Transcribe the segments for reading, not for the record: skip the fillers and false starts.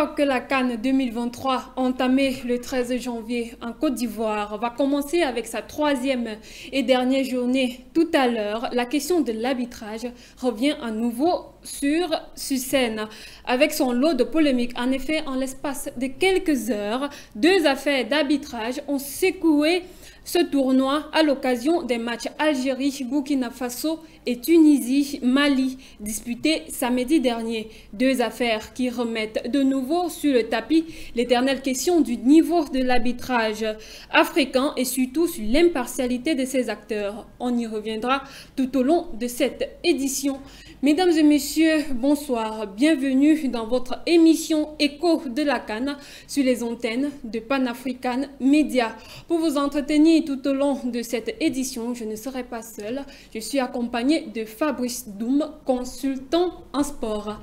Alors que la CAN 2023, entamée le 13 janvier en Côte d'Ivoire, va commencer avec sa troisième et dernière journée tout à l'heure, la question de l'arbitrage revient à nouveau sur scène, avec son lot de polémiques. En effet, en l'espace de quelques heures, deux affaires d'arbitrage ont secoué ce tournoi à l'occasion des matchs Algérie, Burkina Faso et Tunisie, Mali, disputés samedi dernier. Deux affaires qui remettent de nouveau sur le tapis l'éternelle question du niveau de l'arbitrage africain et surtout sur l'impartialité de ses acteurs. On y reviendra tout au long de cette édition. Mesdames et messieurs, bonsoir. Bienvenue dans votre émission Écho de la CAN sur les antennes de Pan-African Media. Pour vous entretenir tout au long de cette édition, je ne serai pas seule. Je suis accompagnée de Fabrice Doum, consultant en sport.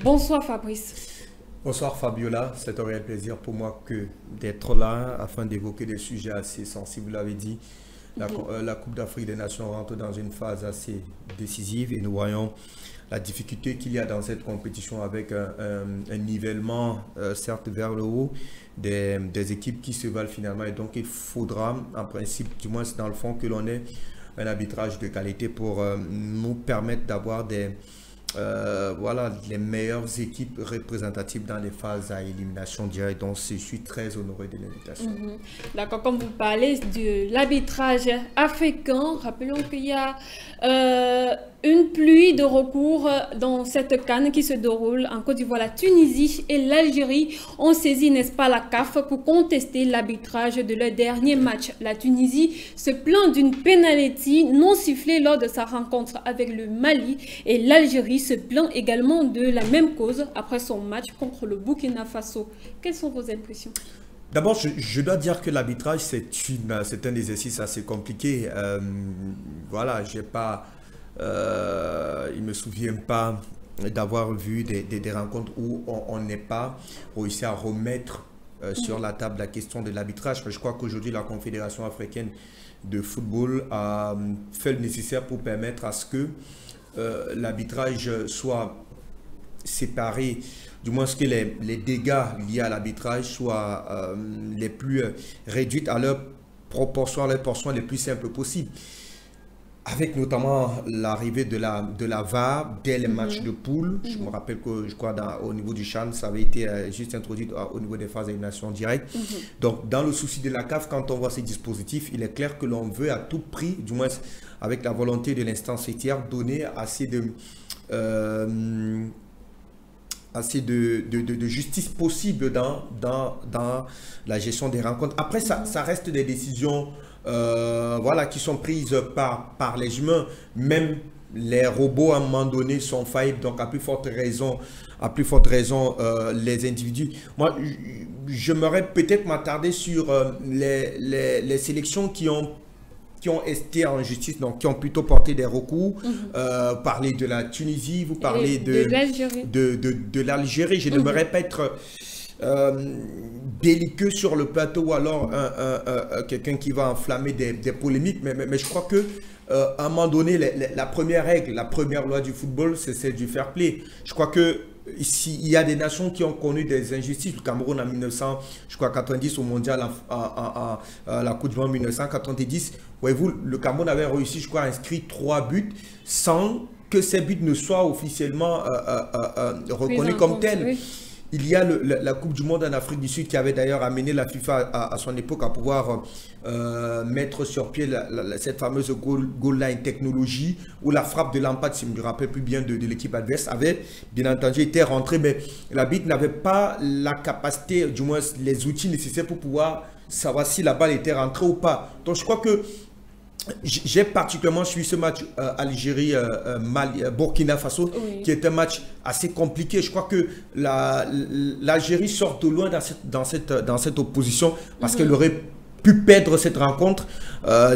Bonsoir Fabrice. Bonsoir Fabiola, c'est un réel plaisir pour moi d'être là afin d'évoquer des sujets assez sensibles, vous l'avez dit. La Coupe d'Afrique des Nations rentre dans une phase assez décisive et nous voyons la difficulté qu'il y a dans cette compétition avec un nivellement certes vers le haut des équipes qui se valent finalement, et donc il faudra en principe, du moins dans le fond, que l'on ait un arbitrage de qualité pour nous permettre d'avoir voilà, les meilleures équipes représentatives dans les phases à élimination directe. Donc je suis très honoré de l'invitation. D'accord, comme vous parlez de l'arbitrage africain, rappelons qu'il y a une pluie de recours dans cette CAN qui se déroule en Côte d'Ivoire. La Tunisie et l'Algérie ont saisi, n'est-ce pas, la CAF pour contester l'arbitrage de leur dernier match. La Tunisie se plaint d'une pénalité non sifflée lors de sa rencontre avec le Mali et l'Algérie se plaint également de la même cause après son match contre le Burkina Faso. Quelles sont vos impressions? D'abord, je dois dire que l'arbitrage, c'est un exercice assez compliqué. Voilà, j'ai pas... il ne me souvient pas d'avoir vu des rencontres où on n'est pas réussi à remettre sur la table la question de l'arbitrage. Je crois qu'aujourd'hui, la Confédération africaine de football a fait le nécessaire pour permettre à ce que l'arbitrage soit séparé, du moins que les dégâts liés à l'arbitrage soient les plus réduits à leur proportion, à leur portion les plus simples possibles. Avec notamment l'arrivée de la VAR dès les matchs de poule. Je me rappelle que je crois au niveau du CHAN, ça avait été juste introduit au niveau des phases d'élimination directe. Donc dans le souci de la CAF, quand on voit ces dispositifs, il est clair que l'on veut à tout prix, du moins avec la volonté de l'instance faîtière, donner assez de justice possible dans la gestion des rencontres. Après, ça reste des décisions voilà, qui sont prises par les humains. Même les robots, à un moment donné, sont faillibles. Donc, à plus forte raison, les individus. Moi, j'aimerais peut-être m'attarder sur les sélections qui ont été en justice, donc qui ont plutôt porté des recours. Parler de la Tunisie, vous parlez de l'Algérie. Je n'aimerais pas être belliqueux sur le plateau ou alors quelqu'un qui va enflammer des polémiques, mais je crois que à un moment donné, la première règle, la première loi du football, c'est celle du fair play. Je crois que ici, il y a des nations qui ont connu des injustices. Le Cameroun en 1990 au mondial, la Coupe du Monde en 1990. Voyez-vous, le Cameroun avait réussi, je crois, à inscrire 3 buts sans que ces buts ne soient officiellement reconnus comme tels. Oui. Il y a la Coupe du Monde en Afrique du Sud qui avait d'ailleurs amené la FIFA à son époque à pouvoir mettre sur pied cette fameuse goal line technologie où la frappe de Lampard, si je ne me rappelle plus bien de l'équipe adverse, avait bien entendu été rentrée, mais l'arbitre n'avait pas la capacité, du moins les outils nécessaires pour pouvoir savoir si la balle était rentrée ou pas. Donc je crois que j'ai particulièrement suivi ce match Algérie-Burkina Faso, qui est un match assez compliqué. Je crois que l'Algérie sort de loin dans cette opposition parce qu'elle aurait pu perdre cette rencontre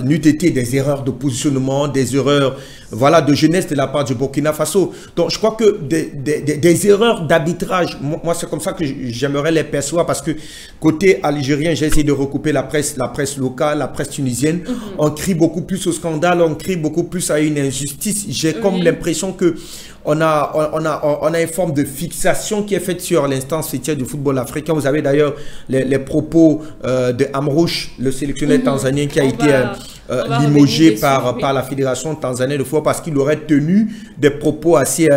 n'eût été des erreurs de positionnement, des erreurs voilà, de jeunesse de la part du Burkina Faso. Donc je crois que des erreurs d'arbitrage, moi c'est comme ça que j'aimerais les percevoir, parce que côté algérien, j'ai essayé de recouper la presse locale, la presse tunisienne, on crie beaucoup plus au scandale, on crie beaucoup plus à une injustice. J'ai comme l'impression que on a une forme de fixation qui est faite sur l'instance fêtière du football africain. Vous avez d'ailleurs les propos de Amrouche, le sélectionneur tanzanien qui a été limogé par la fédération tanzanienne de football parce qu'il aurait tenu des propos assez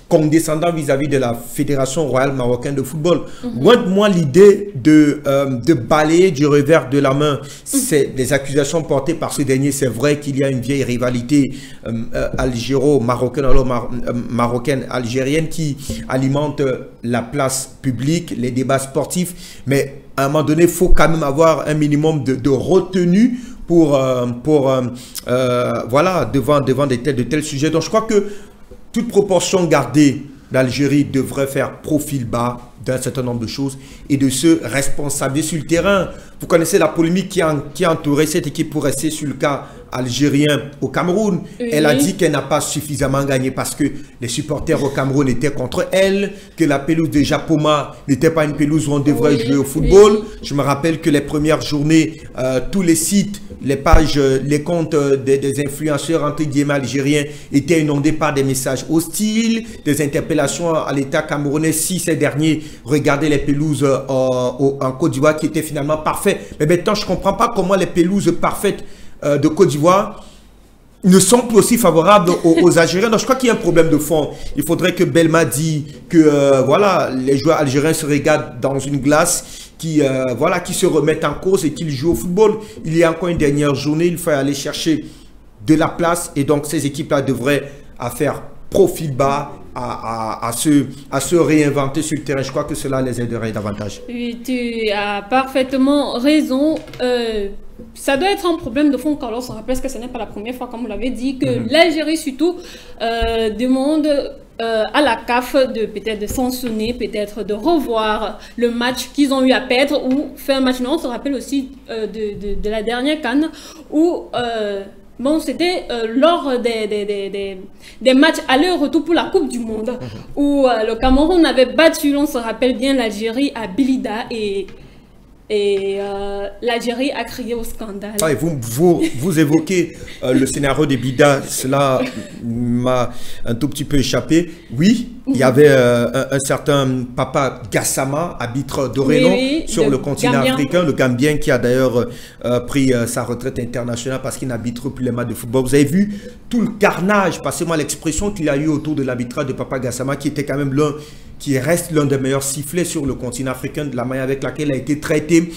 condescendants vis-à-vis de la fédération royale marocaine de football. Loin de moi l'idée de balayer du revers de la main les accusations portées par ce dernier. C'est vrai qu'il y a une vieille rivalité algéro-marocaine, marocaine algérienne qui alimente la place publique, les débats sportifs, mais à un moment donné, il faut quand même avoir un minimum de retenue voilà, devant de tels sujets. Donc je crois que toute proportion gardée, l'Algérie devrait faire profil bas d'un certain nombre de choses et de se responsabiliser sur le terrain. Vous connaissez la polémique qui a entouré cette équipe pour rester sur le cas algérien au Cameroun. Elle a dit qu'elle n'a pas suffisamment gagné parce que les supporters au Cameroun étaient contre elle, que la pelouse de Japoma n'était pas une pelouse où on devrait jouer au football. Je me rappelle que les premières journées, tous les sites, les pages, les comptes des influenceurs entre guillemets algériens étaient inondés par des messages hostiles, des interpellations à l'État camerounais si ces derniers regardaient les pelouses en Côte d'Ivoire qui étaient finalement parfaites. Mais maintenant, je ne comprends pas comment les pelouses parfaites de Côte d'Ivoire ne sont plus aussi favorables aux Algériens. Donc je crois qu'il y a un problème de fond. Il faudrait que Belma dise que voilà, les joueurs algériens se regardent dans une glace, qui se remettent en cause et qu'ils jouent au football. Il y a encore une dernière journée, il faut aller chercher de la place et donc ces équipes-là devraient faire profil bas à se réinventer sur le terrain. Je crois que cela les aiderait davantage. Oui, tu as parfaitement raison. Ça doit être un problème de fond, Carlos. On rappelle que ce n'est pas la première fois, comme vous l'avez dit, que l'Algérie surtout demande à la CAF peut-être de sanctionner, peut-être de revoir le match qu'ils ont eu à perdre ou faire un match. On se rappelle aussi de la dernière CAN où bon, c'était lors des matchs aller-retour pour la Coupe du Monde où le Cameroun avait battu, on se rappelle bien, l'Algérie à Bilida et l'Algérie a crié au scandale. Ah, et vous évoquez le scénario des Bida, cela m'a un tout petit peu échappé. Oui, il y avait un certain Papa Gassama, arbitre de renom sur le continent africain, le Gambien qui a d'ailleurs pris sa retraite internationale parce qu'il n'arbitre plus les matchs de football. Vous avez vu tout le carnage, passez-moi l'expression, qu'il a eu autour de l'arbitrage de Papa Gassama, qui était quand même qui reste l'un des meilleurs sifflets sur le continent africain, de la manière avec laquelle il a été traité.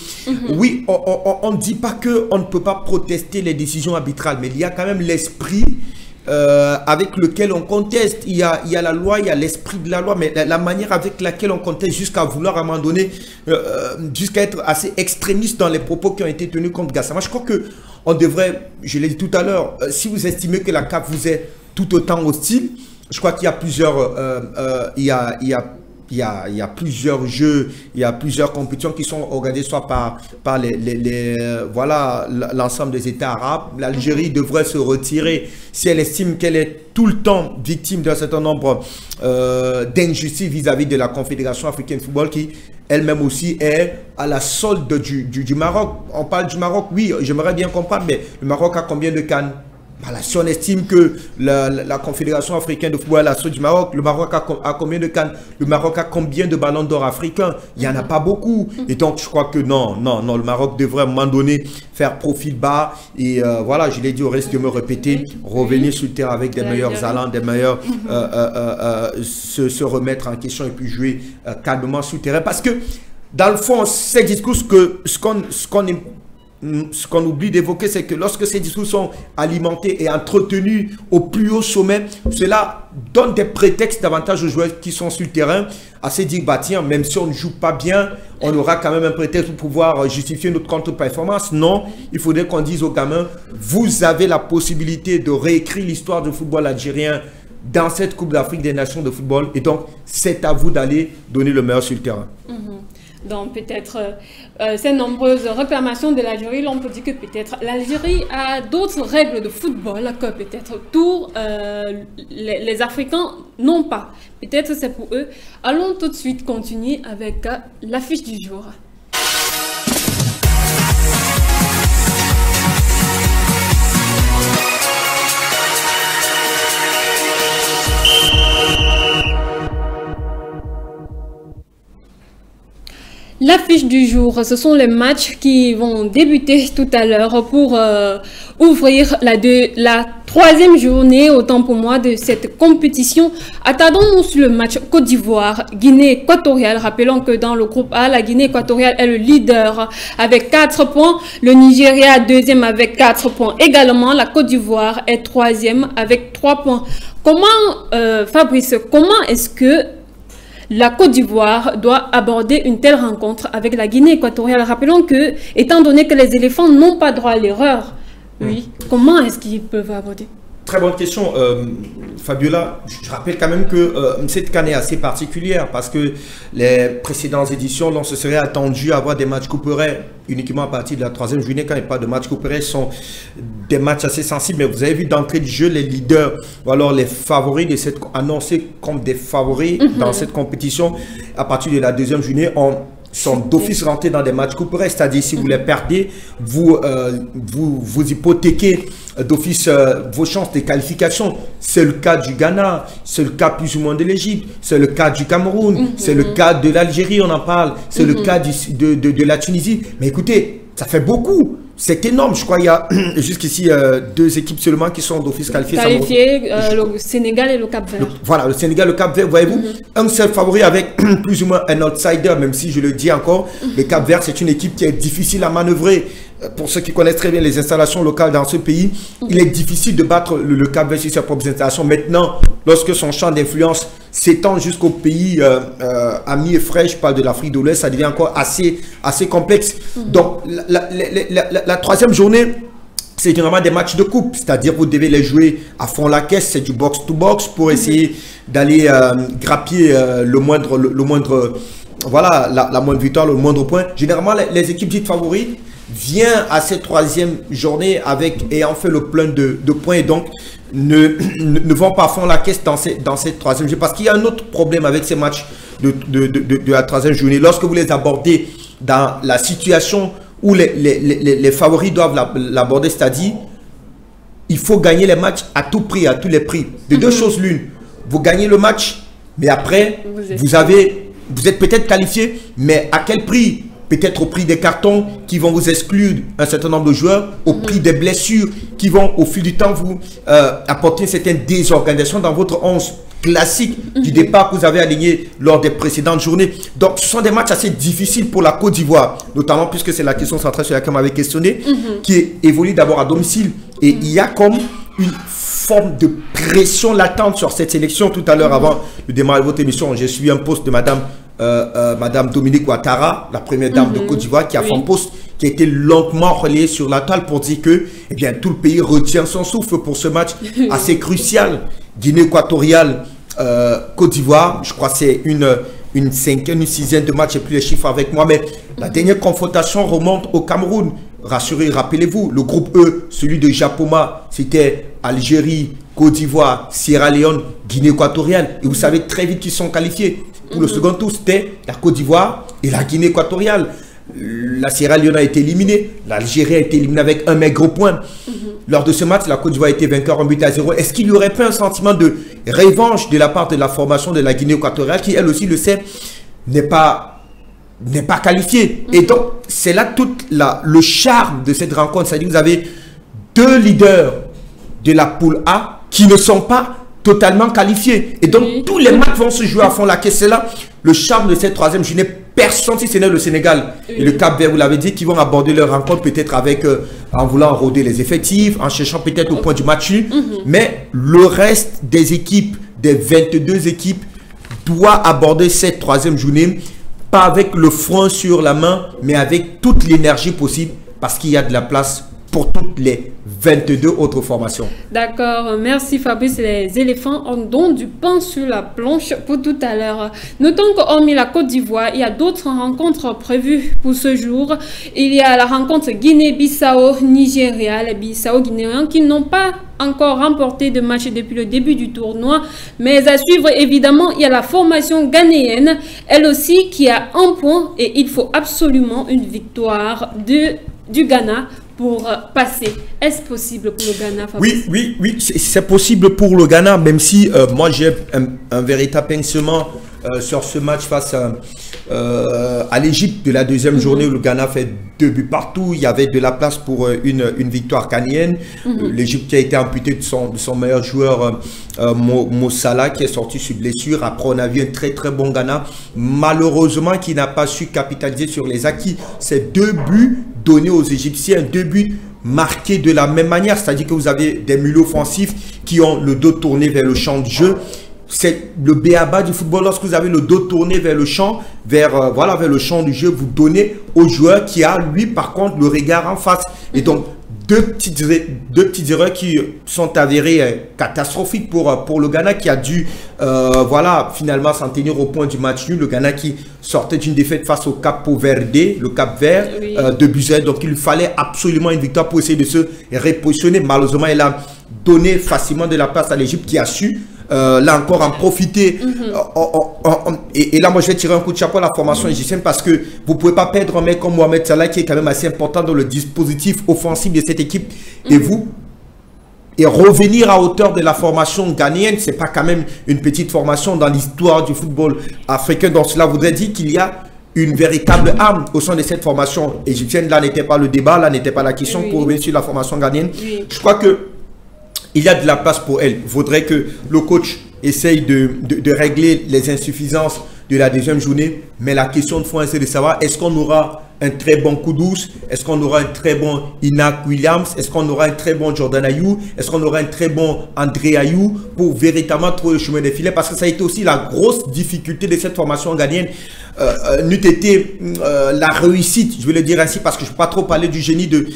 Oui, on ne dit pas qu'on ne peut pas protester les décisions arbitrales, mais il y a quand même l'esprit avec lequel on conteste. Il y a la loi, il y a l'esprit de la loi, mais la manière avec laquelle on conteste jusqu'à vouloir à un moment donné, jusqu'à être assez extrémiste dans les propos qui ont été tenus contre Gassama. Je crois qu'on devrait, je l'ai dit tout à l'heure, si vous estimez que la CAF vous est tout autant hostile, je crois qu'il y a plusieurs, il y a plusieurs jeux, il y a plusieurs compétitions qui sont organisées soit par l'ensemble des États arabes. L'Algérie devrait se retirer si elle estime qu'elle est tout le temps victime d'un certain nombre d'injustices vis-à-vis de la Confédération africaine de football qui elle-même aussi est à la solde du Maroc. On parle du Maroc, oui, j'aimerais bien comprendre, mais le Maroc a combien de CAN? Voilà, si on estime que la Confédération africaine de football est à la solde du Maroc, le Maroc a combien de CAN? Le Maroc a combien de ballons d'or africains? Il n'y en a pas beaucoup. Et donc, je crois que non, le Maroc devrait à un moment donné faire profil bas. Et voilà, je l'ai dit, au risque de me répéter, revenir sur le terrain avec des meilleurs allants, des meilleurs se remettre en question et puis jouer calmement sur le terrain. Parce que, dans le fond, ces discours, ce qu'on oublie d'évoquer, c'est que lorsque ces discours sont alimentés et entretenus au plus haut sommet, cela donne des prétextes davantage aux joueurs qui sont sur le terrain à se dire, bah tiens, même si on ne joue pas bien, on aura quand même un prétexte pour pouvoir justifier notre contre-performance. Non, il faudrait qu'on dise aux gamins, vous avez la possibilité de réécrire l'histoire du football algérien dans cette Coupe d'Afrique des Nations de football. Et donc, c'est à vous d'aller donner le meilleur sur le terrain. Donc peut-être ces nombreuses réclamations de l'Algérie, on peut dire que peut-être l'Algérie a d'autres règles de football que peut-être tous les Africains n'ont pas. Peut-être c'est pour eux. Allons tout de suite continuer avec l'affiche du jour. L'affiche du jour, ce sont les matchs qui vont débuter tout à l'heure pour ouvrir la troisième journée, autant pour moi, de cette compétition. Attardons-nous sur le match Côte d'Ivoire, Guinée équatoriale. Rappelons que dans le groupe A, la Guinée équatoriale est le leader avec 4 points. Le Nigeria deuxième avec 4 points également. La Côte d'Ivoire est troisième avec 3 points. Comment, Fabrice, comment est-ce que la Côte d'Ivoire doit aborder une telle rencontre avec la Guinée équatoriale? Rappelons que, étant donné que les éléphants n'ont pas droit à l'erreur, oui, comment est-ce qu'ils peuvent aborder? Très bonne question, Fabiola. Je rappelle quand même que cette CAN est assez particulière parce que les précédentes éditions, l'on se serait attendu à avoir des matchs couperets uniquement à partir de la troisième journée. Quand il n'y a pas de matchs couperets, sont des matchs assez sensibles. Mais vous avez vu d'entrée de jeu les leaders ou alors les favoris de cette annoncés comme des favoris dans cette compétition. À partir de la deuxième journée, sont d'office rentrés dans des matchs couperets, c'est-à-dire si vous les perdez, vous hypothéquez d'office vos chances de qualification. C'est le cas du Ghana, c'est le cas plus ou moins de l'Égypte, c'est le cas du Cameroun, c'est le cas de l'Algérie, on en parle, c'est le cas de la Tunisie. Mais écoutez, ça fait beaucoup. C'est énorme, je crois qu'il y a jusqu'ici 2 équipes seulement qui sont d'office qualifiées. Le Sénégal et le Cap-Vert. Voilà, le Sénégal et le Cap-Vert, voyez-vous, un seul favori avec plus ou moins un outsider, même si je le dis encore, le Cap-Vert, c'est une équipe qui est difficile à manœuvrer. Pour ceux qui connaissent très bien les installations locales dans ce pays, il est difficile de battre le Cap-Vert sur ses propres installations. Maintenant, lorsque son champ d'influence s'étend jusqu'au pays amis et frères, je parle de l'Afrique de l'Ouest, ça devient encore assez complexe. Donc, la troisième journée, c'est généralement des matchs de coupe, c'est-à-dire vous devez les jouer à fond la caisse, c'est du box-to-box pour essayer d'aller grappiller le moindre voilà, la moindre victoire, le moindre point. Généralement, les équipes dites favorites viennent à cette troisième journée ayant fait le plein de points et donc ne vont pas à fond la caisse dans cette troisième journée. Parce qu'il y a un autre problème avec ces matchs de la troisième journée. Lorsque vous les abordez dans la situation où les favoris doivent l'aborder, c'est-à-dire il faut gagner les matchs à tout prix, à tous les prix. De deux choses l'une, vous gagnez le match, mais après, vous êtes peut-être qualifié, mais à quel prix? Peut-être au prix des cartons qui vont vous exclure un certain nombre de joueurs, au prix des blessures qui vont au fil du temps vous apporter une certaine désorganisation dans votre 11 classique du départ que vous avez aligné lors des précédentes journées. Donc ce sont des matchs assez difficiles pour la Côte d'Ivoire, notamment puisque c'est la question centrale sur laquelle on m'avait questionné, qui évolue d'abord à domicile. Et il y a comme une forme de pression latente sur cette sélection. Tout à l'heure, avant le démarrage de votre émission, j'ai suivi un post de Madame Dominique Ouattara, la première dame de Côte d'Ivoire, qui a fait un post qui a été longuement relayé sur la toile pour dire que tout le pays retient son souffle pour ce match assez crucial. Guinée équatoriale, Côte d'Ivoire, je crois que c'est une cinquième, une sixième de match, et plus les chiffres avec moi, mais la dernière confrontation remonte au Cameroun. Rassurez, rappelez-vous, le groupe E, celui de Japoma, c'était Algérie, Côte d'Ivoire, Sierra Leone, Guinée équatoriale. Et vous savez très vite qu'ils sont qualifiés. Pour le second tour, c'était la Côte d'Ivoire et la Guinée équatoriale. La Sierra Leone a été éliminée. L'Algérie a été éliminée avec un maigre point. Lors de ce match, la Côte d'Ivoire a été vainqueur en but à 0. Est-ce qu'il n'y aurait pas un sentiment de revanche de la part de la formation de la Guinée équatoriale qui, elle aussi, le sait, n'est pas qualifiée? Et donc, c'est là tout le charme de cette rencontre. C'est-à-dire que vous avez 2 leaders de la poule A qui ne sont pas totalement qualifiés. Et donc, tous les matchs vont se jouer à fond la caisse. C'est là le charme de cette troisième journée. Personne, si ce n'est le Sénégal et le Cap-Vert, vous l'avez dit, qui vont aborder leur rencontre peut-être avec, en voulant rôder les effectifs, en cherchant peut-être au point du match. Mais le reste des équipes, des 22 équipes, doit aborder cette troisième journée, pas avec le front sur la main, mais avec toute l'énergie possible, parce qu'il y a de la place pour toutes les 22 autres formations. D'accord, merci Fabrice. Les éléphants ont donc du pain sur la planche pour tout à l'heure. Notons qu'hormis la Côte d'Ivoire, il y a d'autres rencontres prévues pour ce jour. Il y a la rencontre Guinée-Bissau-Nigeria, les Bissau-Guinéens qui n'ont pas encore remporté de match depuis le début du tournoi. Mais à suivre, évidemment, il y a la formation ghanéenne, elle aussi qui a un point et il faut absolument une victoire du Ghana pour passer. Est-ce possible pour le Ghana, Fabrice? Oui, c'est possible pour le Ghana, même si moi j'ai un véritable pincement sur ce match face à l'Égypte de la deuxième journée où le Ghana fait 2 buts partout. Il y avait de la place pour une victoire ghanéenne. L'Égypte qui a été amputée de son meilleur joueur, Mo Salah, qui est sorti sur blessure. Après, on a vu un très très bon Ghana, malheureusement, qui n'a pas su capitaliser sur les acquis. C'est 2 buts donnés aux Égyptiens, 2 buts marqués de la même manière, c'est-à-dire que vous avez des milieux offensifs qui ont le dos tourné vers le champ de jeu. C'est le b.a.-ba du football. Lorsque vous avez le dos tourné vers le champ, vers le champ du jeu, vous donnez au joueur qui a, lui, par contre, le regard en face. Et donc, deux petites erreurs qui sont avérées catastrophiques pour le Ghana, qui a dû finalement s'en tenir au point du match nul. Le Ghana qui sortait d'une défaite face au Capo Verde, le Cap Vert, de Buzet. Donc il fallait absolument une victoire pour essayer de se repositionner. Malheureusement, elle a donné facilement de la place à l'Égypte qui a su là encore en profiter. Et là, moi, je vais tirer un coup de chapeau à la formation égyptienne parce que vous ne pouvez pas perdre un mec comme Mohamed Salah qui est quand même assez important dans le dispositif offensif de cette équipe. Et revenir à hauteur de la formation ghanéenne, c'est pas quand même une petite formation dans l'histoire du football africain. Donc cela voudrait dire qu'il y a une véritable âme au sein de cette formation égyptienne. Là n'était pas le débat, là n'était pas la question pour revenir sur la formation ghanéenne. Je crois que il y a de la place pour elle. Il faudrait que le coach essaye de régler les insuffisances de la deuxième journée. Mais la question de fond, c'est de savoir, est-ce qu'on aura un très bon Kudus? Est-ce qu'on aura un très bon Inak Williams? Est-ce qu'on aura un très bon Jordan Ayew? Est-ce qu'on aura un très bon André Ayew pour véritablement trouver le chemin des filets? Parce que ça a été aussi la grosse difficulté de cette formation ghanéenne. N'eût été la réussite, je vais le dire ainsi, parce que je ne peux pas trop parler du génie de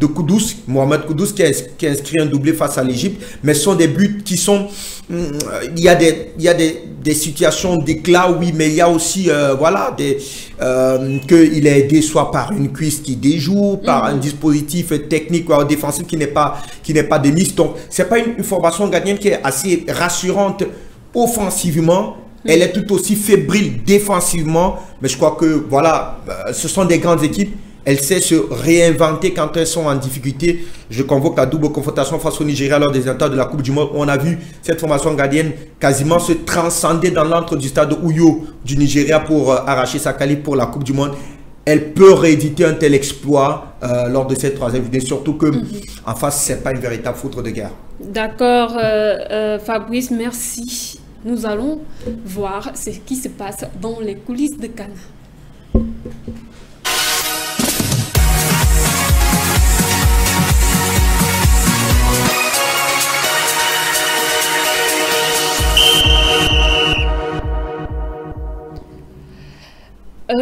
Kudus, Mohamed Kudus, qui a inscrit un doublé face à l'Égypte, mais ce sont des buts qui sont... Il y a des situations d'éclat, oui, mais il y a aussi, qu'il est aidé soit par une cuisse qui déjoue, par un dispositif technique ou défensif qui n'est pas démis. Donc, ce n'est pas une formation ghanéenne qui est assez rassurante offensivement. Elle est tout aussi fébrile défensivement, mais je crois que ce sont des grandes équipes. Elle sait se réinventer quand elles sont en difficulté. Je convoque la double confrontation face au Nigeria lors des états de la Coupe du Monde. On a vu cette formation ghanéenne quasiment se transcender dans l'antre du stade Uyo du Nigeria pour arracher sa qualif pour la Coupe du Monde. Elle peut rééditer un tel exploit lors de cette troisième vidéo, surtout que en face, ce n'est pas une véritable foudre de guerre. D'accord, Fabrice, merci. Nous allons voir ce qui se passe dans les coulisses de Ghana.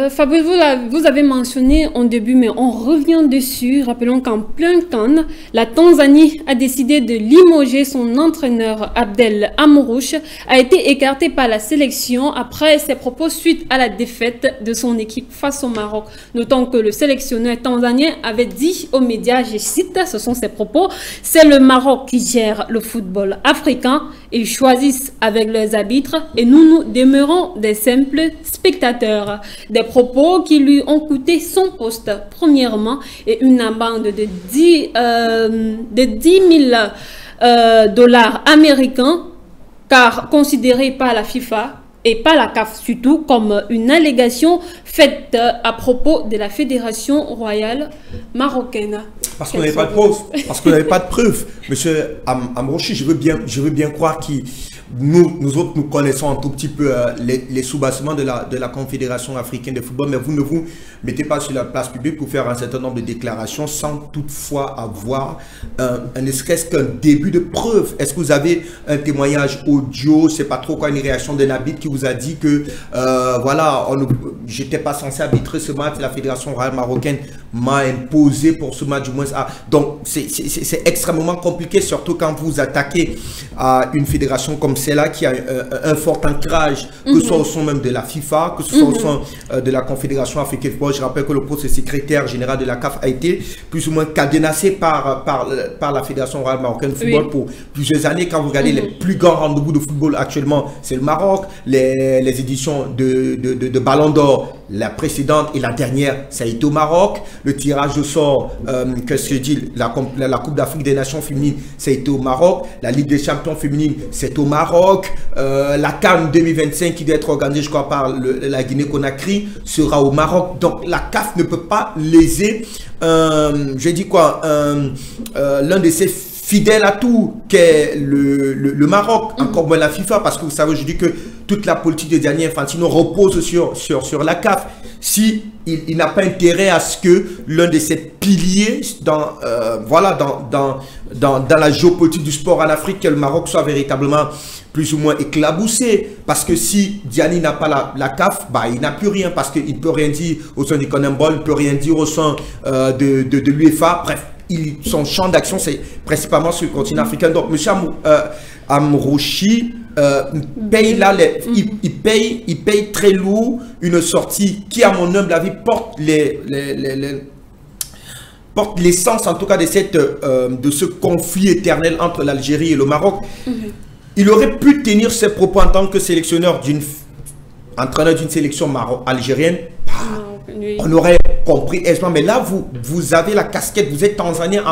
Fabrice, vous avez mentionné en début, mais on revient dessus. Rappelons qu'en plein CAN, la Tanzanie a décidé de limoger son entraîneur Abdel Amrouche, a été écarté par la sélection après ses propos suite à la défaite de son équipe face au Maroc. Notons que le sélectionneur tanzanien avait dit aux médias, je cite, ce sont ses propos, c'est le Maroc qui gère le football africain, ils choisissent avec leurs arbitres et nous demeurons des simples spectateurs. Des propos qui lui ont coûté son poste, premièrement, et une amende de 10 000 dollars américains, car considéré par la FIFA et par la CAF surtout comme une allégation faite à propos de la Fédération royale marocaine. Parce qu'on n'avait pas de preuves. Monsieur Amrouche, je veux bien croire qu'il nous autres, nous connaissons un tout petit peu les soubassements de la Confédération africaine de football, mais vous ne vous mettez pas sur la place publique pour faire un certain nombre de déclarations sans toutefois avoir un espèce qu'un début de preuve. Est-ce que vous avez un témoignage audio, c'est pas trop quoi, une réaction d'un arbitre qui vous a dit que voilà, j'étais pas censé arbitrer ce match, la Fédération royale marocaine m'a imposé pour ce match du moins. Donc c'est extrêmement compliqué, surtout quand vous attaquez à une fédération comme celle-là qui a un fort ancrage, que ce soit au sein même de la FIFA, que ce soit au sein de la Confédération africaine de football. Je rappelle que le poste de secrétaire général de la CAF a été plus ou moins cadenassé par la Fédération royale marocaine de football pour plusieurs années. Quand vous regardez les plus grands rendez-vous de football actuellement, c'est le Maroc. Les éditions de Ballon d'Or, la précédente et la dernière, ça a été au Maroc. Le tirage au sort, qu'est-ce que je dis, la Coupe d'Afrique des Nations féminines, ça a été au Maroc. La Ligue des Champions féminines, c'est au Maroc. La CAN 2025 qui doit être organisée, je crois, par la Guinée-Conakry, sera au Maroc. Donc la CAF ne peut pas léser, je dis quoi, l'un de ses fidèles à tout, qu'est le Maroc, encore moins la FIFA, parce que vous savez, je dis que toute la politique de Gianni Infantino repose sur la CAF. Si il n'a pas intérêt à ce que l'un de ses piliers dans la géopolitique du sport en Afrique, que le Maroc soit véritablement plus ou moins éclaboussé, parce que si Gianni n'a pas la CAF, bah, il n'a plus rien, parce qu'il ne peut rien dire au sein du CONMEBOL, il ne peut rien dire au sein de l'UEFA, bref. Son champ d'action, c'est principalement sur le continent africain. Donc, M. Amrouchi paye là, il paye très lourd une sortie qui, à mon humble avis, porte l'essence, en tout cas, de ce conflit éternel entre l'Algérie et le Maroc. Il aurait pu tenir ses propos en tant que sélectionneur entraîneur d'une sélection algérienne. On aurait compris aisément, mais là vous avez la casquette, vous êtes tanzanien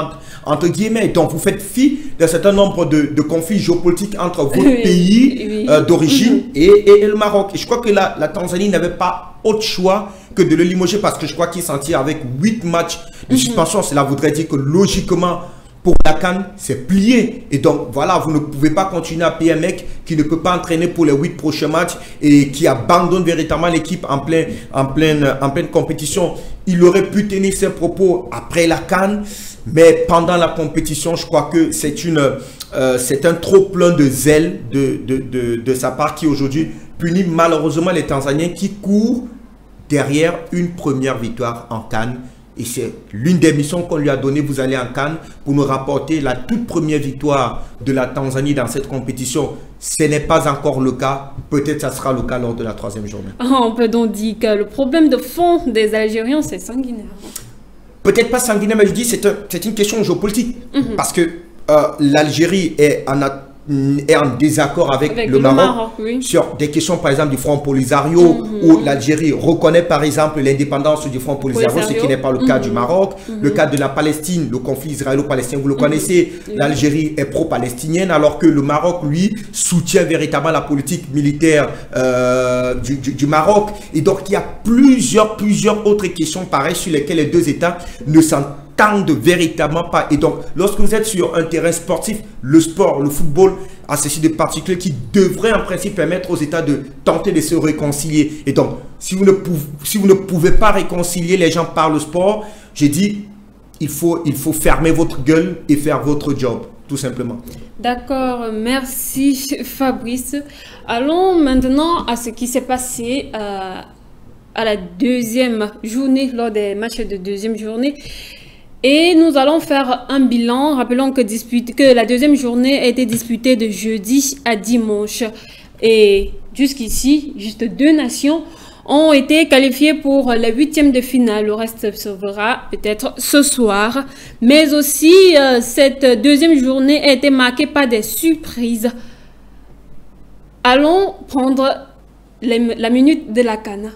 entre guillemets, donc vous faites fi d'un certain nombre de conflits géopolitiques entre votre pays d'origine et le Maroc. Et je crois que la Tanzanie n'avait pas autre choix que de le limoger, parce que je crois qu'il s'en tire avec 8 matchs de suspension. Cela voudrait dire que logiquement, pour la CAN, c'est plié. Et donc, voilà, vous ne pouvez pas continuer à payer un mec qui ne peut pas entraîner pour les 8 prochains matchs et qui abandonne véritablement l'équipe en pleine compétition. Il aurait pu tenir ses propos après la CAN, mais pendant la compétition, je crois que c'est un trop plein de zèle de sa part qui aujourd'hui punit malheureusement les Tanzaniens qui courent derrière une première victoire en CAN. Et c'est l'une des missions qu'on lui a données. Vous allez en CAN pour nous rapporter la toute première victoire de la Tanzanie dans cette compétition. Ce n'est pas encore le cas. Peut-être ça sera le cas lors de la 3e journée. On peut donc dire que le problème de fond des Algériens, c'est sanguinaire. Peut-être pas sanguinaire, mais je dis c'est une question géopolitique. Parce que l'Algérie est en désaccord avec le Maroc sur des questions, par exemple, du Front Polisario, où l'Algérie reconnaît, par exemple, l'indépendance du Front Polisario, ce qui n'est pas le cas du Maroc. Le cas de la Palestine, le conflit israélo-palestinien, vous le connaissez, l'Algérie est pro-palestinienne, alors que le Maroc, lui, soutient véritablement la politique militaire du Maroc. Et donc, il y a plusieurs autres questions pareilles sur lesquelles les deux États ne s'entendent véritablement pas. Et donc, lorsque vous êtes sur un terrain sportif, le sport, le football a ceci de particulier qui devrait en principe permettre aux États de tenter de se réconcilier. Et donc, si vous ne pouvez pas réconcilier les gens par le sport, j'ai dit, il faut fermer votre gueule et faire votre job, tout simplement. D'accord, merci Fabrice. Allons maintenant à ce qui s'est passé à la 2e journée, lors des matchs de 2e journée. Et nous allons faire un bilan. Rappelons que la 2e journée a été disputée de jeudi à dimanche. Et jusqu'ici, juste 2 nations ont été qualifiées pour les 8e de finale. Le reste se verra peut-être ce soir. Mais aussi, cette 2e journée a été marquée par des surprises. Allons prendre la minute de la CAN.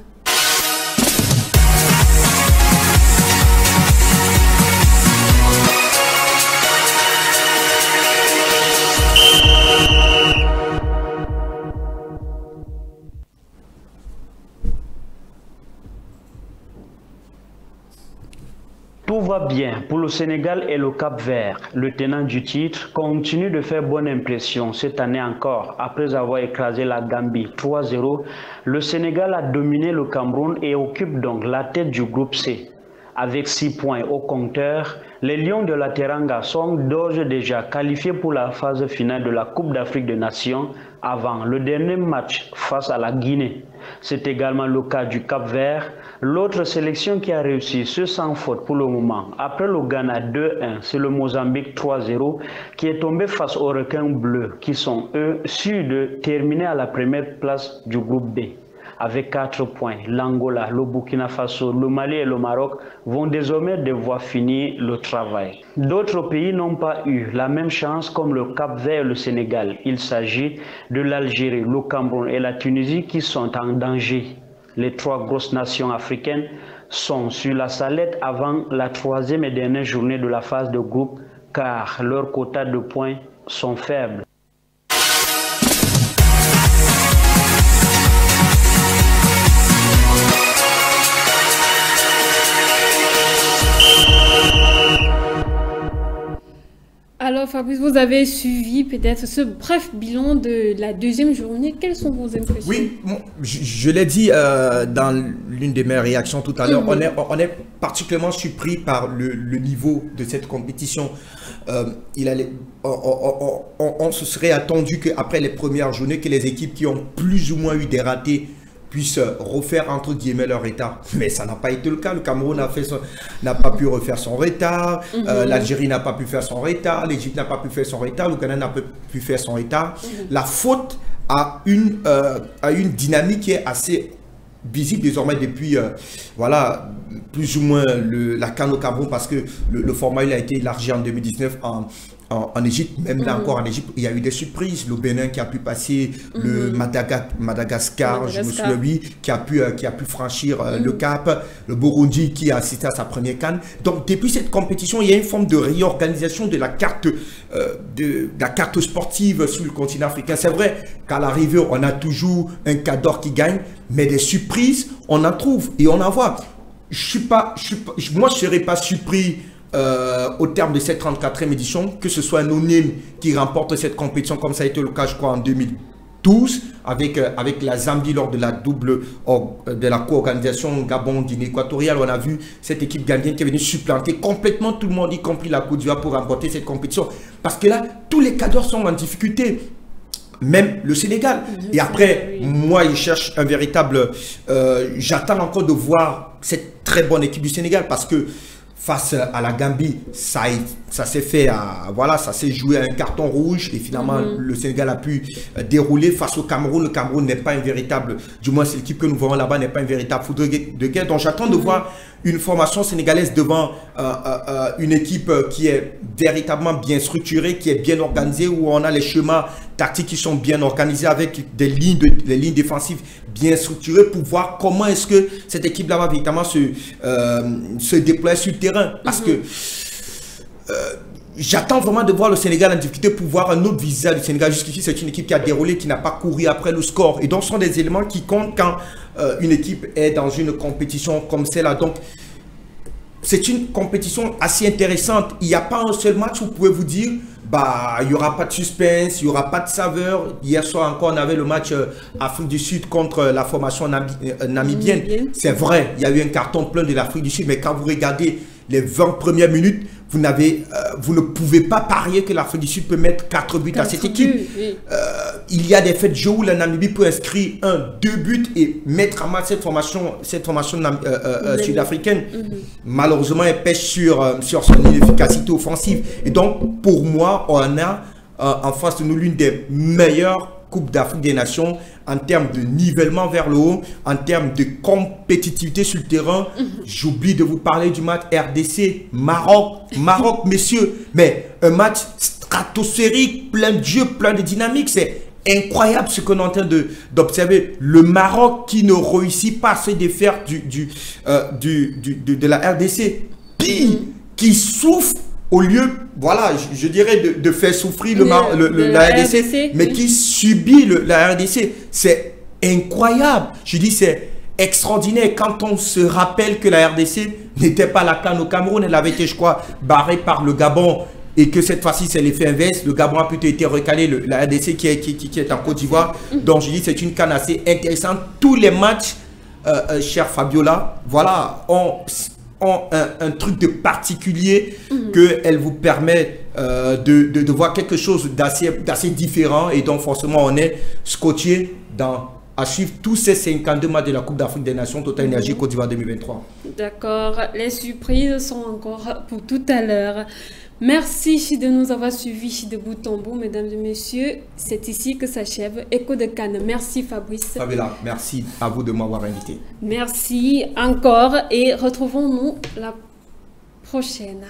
Pour va bien pour le Sénégal et le Cap-Vert. Le tenant du titre continue de faire bonne impression cette année encore. Après avoir écrasé la Gambie 3-0, le Sénégal a dominé le Cameroun et occupe donc la tête du groupe C. Avec 6 points au compteur, les Lions de la Teranga sont d'ores et déjà qualifiés pour la phase finale de la Coupe d'Afrique des Nations avant le dernier match face à la Guinée. C'est également le cas du Cap-Vert, l'autre sélection qui a réussi ce sans faute pour le moment. Après le Ghana 2-1, c'est le Mozambique 3-0 qui est tombé face aux requins bleus qui sont eux sûrs de terminer à la première place du groupe B. Avec 4 points, l'Angola, le Burkina Faso, le Mali et le Maroc vont désormais devoir finir le travail. D'autres pays n'ont pas eu la même chance comme le Cap-Vert et le Sénégal. Il s'agit de l'Algérie, le Cameroun et la Tunisie qui sont en danger. Les 3 grosses nations africaines sont sur la sellette avant la 3e et dernière journée de la phase de groupe car leurs quotas de points sont faibles. Alors Fabrice, vous avez suivi peut-être ce bref bilan de la deuxième journée. Quelles sont vos impressions? Oui, je l'ai dit dans l'une de mes réactions tout à l'heure, on est particulièrement surpris par le niveau de cette compétition. On se serait attendu qu'après les premières journées, que les équipes qui ont plus ou moins eu des ratés puissent refaire entre guillemets leur retard. Mais ça n'a pas été le cas. Le Cameroun n'a pas pu refaire son retard. L'Algérie n'a pas pu faire son retard. L'Égypte n'a pas pu faire son retard. Le Ghana n'a pas pu faire son retard. La faute a une dynamique qui est assez visible désormais depuis voilà, plus ou moins la CAN au Cameroun parce que le format il a été élargi en 2019 en Égypte, même là encore en Égypte, il y a eu des surprises. Le Bénin qui a pu passer, le Madagascar, je me souviens, oui, qui a pu franchir le cap, le Burundi qui a assisté à sa première CAN. Donc depuis cette compétition, il y a une forme de réorganisation de la carte, sportive sur le continent africain. C'est vrai qu'à l'arrivée, on a toujours un cadre qui gagne, mais des surprises, on en trouve et on en voit. Moi, je ne serais pas surpris au terme de cette 34e édition, que ce soit un Onim qui remporte cette compétition comme ça a été le cas je crois en 2012 avec la Zambie lors de la co-organisation Gabon-Guinée équatoriale. On a vu cette équipe gambienne qui est venue supplanter complètement tout le monde, y compris la Côte d'Ivoire, pour remporter cette compétition. Parce que là, tous les cadres sont en difficulté. Même le Sénégal. Et après, moi, je cherche un véritable... j'attends encore de voir cette très bonne équipe du Sénégal parce que face à la Gambie, ça s'est fait voilà, ça s'est joué à un carton rouge et finalement le Sénégal a pu dérouler face au Cameroun. Le Cameroun n'est pas un véritable, du moins c'est l'équipe que nous voyons là-bas, n'est pas un véritable foudre de guerre. Donc j'attends de voir une formation sénégalaise devant une équipe qui est véritablement bien structurée, qui est bien organisée, où on a les schémas tactiques qui sont bien organisés avec des lignes défensives bien structurées pour voir comment est-ce que cette équipe-là va véritablement se déployer sur le terrain. Parce que j'attends vraiment de voir le Sénégal en difficulté pour voir un autre visage du Sénégal. Jusqu'ici, c'est une équipe qui a déroulé, qui n'a pas couru après le score. Et donc, ce sont des éléments qui comptent quand une équipe est dans une compétition comme celle-là. Donc, c'est une compétition assez intéressante. Il n'y a pas un seul match où vous pouvez vous dire, bah, il n'y aura pas de suspense, il n'y aura pas de saveur. Hier soir encore, on avait le match Afrique du Sud contre la formation namibienne. C'est vrai, il y a eu un carton plein de l'Afrique du Sud, mais quand vous regardez les 20 premières minutes, vous ne pouvez pas parier que l'Afrique du Sud peut mettre 4 buts à cette équipe. Oui. Il y a des faits de jeu où la Namibie peut inscrire 2 buts et mettre en marche cette formation sud-africaine. Malheureusement, elle pêche sur son inefficacité offensive. Et donc, pour moi, on a en face de nous l'une des meilleures Coupe d'Afrique des Nations en termes de nivellement vers le haut, en termes de compétitivité sur le terrain. J'oublie de vous parler du match RDC-Maroc. Maroc, messieurs, mais un match stratosphérique, plein de jeu, plein de dynamique. C'est incroyable ce qu'on est en train d'observer. Le Maroc qui ne réussit pas à se défaire de la RDC, pire, qui souffre au lieu, voilà, je dirais de faire souffrir la RDC, mais qui subit la RDC. C'est incroyable. Je dis c'est extraordinaire quand on se rappelle que la RDC n'était pas la CAN au Cameroun. Elle avait été, je crois, barrée par le Gabon et que cette fois-ci, c'est l'effet inverse. Le Gabon a plutôt été recalé, la RDC qui est en Côte d'Ivoire. Donc, je dis c'est une CAN assez intéressante. Tous les matchs, cher Fabiola, voilà, ont un truc de particulier qu'elle vous permet de voir quelque chose d'assez différent et donc forcément on est scotché à suivre tous ces 52 matchs de la Coupe d'Afrique des Nations Total Énergie Côte d'Ivoire 2023. D'accord, les surprises sont encore pour tout à l'heure. Merci de nous avoir suivis de bout en bout, mesdames et messieurs. C'est ici que s'achève Écho de Cannes. Merci Fabrice. Fabiola, merci à vous de m'avoir invité. Merci encore et retrouvons-nous la prochaine.